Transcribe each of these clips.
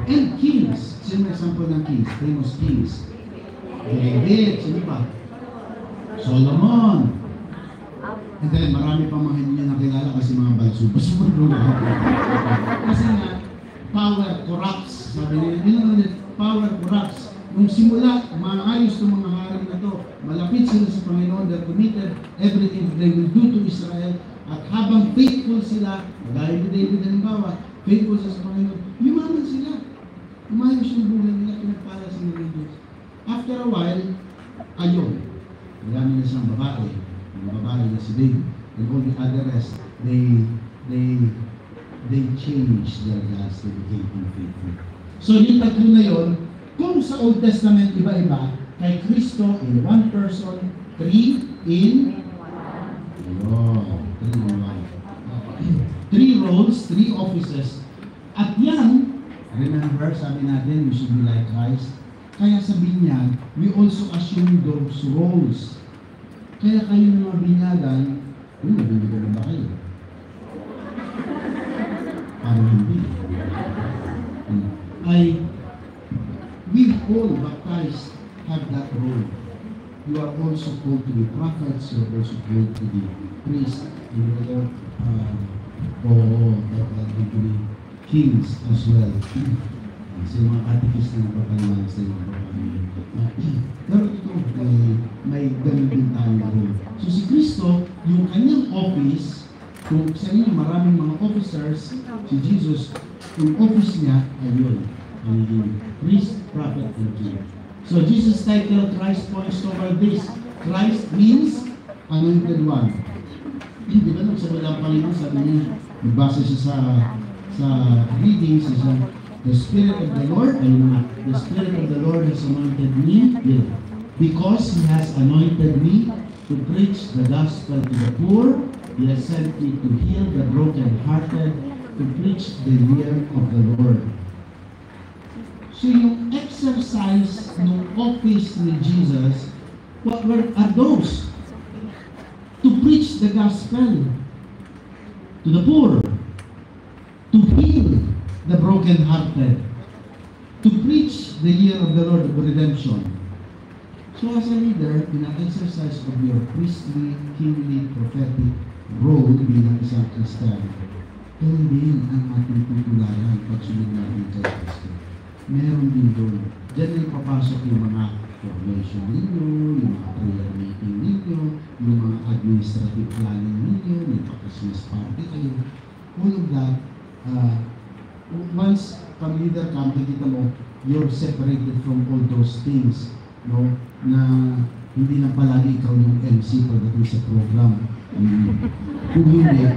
And kings. Sino example ng kings? Famous kings. David. Sino pa? Solomon. And then, marami pa mga hindi niya nakilala kasi mga balso-balso. Kasi nga, power corrupts. Sabi nila, yun naman, power corrupts. Nung simula, maayos itong mga hari na to. Malapit sila sa Panginoon. They're committed everything they will do to Israel. At habang faithful sila, dahil ni David halimbawa, faithful sila sa Panginoon, yumaman sila. Umayos yung buhay nila, pinagpala sila ng Diyos. After a while, ayun. Marami na siyang babae. Yung babae na si David. And all the other rest, they changed their lives. They became unfaithful. So yung tatlo na yun, kung sa Old Testament iba-iba, kay Kristo in one person, three in three roles, three offices. At yan, remember, sabi natin, we should be like Christ. Kaya sabihin niya, we also assume those roles. Kaya kayo ng mga binyagan, nabibigyan ba kayo? Parang hindi. We all baptized have that role. You are also called to be prophets, you are also called to be priests, you are kings as well. Kasi mga katikis na napapaliwanag sa iyo. Pero ito, may ganun din tayong role. So si Kristo, yung kanyang office, kung sa inyo maraming mga officers, si Jesus, yung office niya ay yun. Ang priest, prophet, and king. So Jesus' title, Christ, points toward this. Christ means anointed one. Di ba nagsabi lang Panginoon, sabi niya, nagbasa siya sa readings, siya, the Spirit of the Lord, the Spirit of the Lord has anointed me, because He has anointed me to preach the gospel to the poor. He has sent me to heal the broken-hearted, to preach the year of the Lord. So yung exercise ng office ni Jesus, what are those? To preach the gospel to the poor, to heal the broken-hearted, to preach the year of the Lord of redemption. So as a leader, pina-exercise of your priestly, kingly, prophetic role bilang isang Kristiyano, ito din ang ating tutularan pagsunod natin kay Kristo. Meron din doon. Diyan yung papasok yung mga formation ninyo, yung mga prayer meeting ninyo, yung mga administrative planning ninyo, yung pa-Christmas party kayo. All of that, once pag-leader ka, makikita mo, you're separated from all those things, no? Na hindi lang palagi ikaw yung MC pagdating sa program. Kung hindi,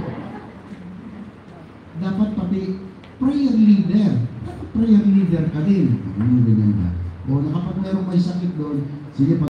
dapat pati prayer leader. Prayer leader ka din. Ganyan ba? O nakapag merong may sakit doon, sige,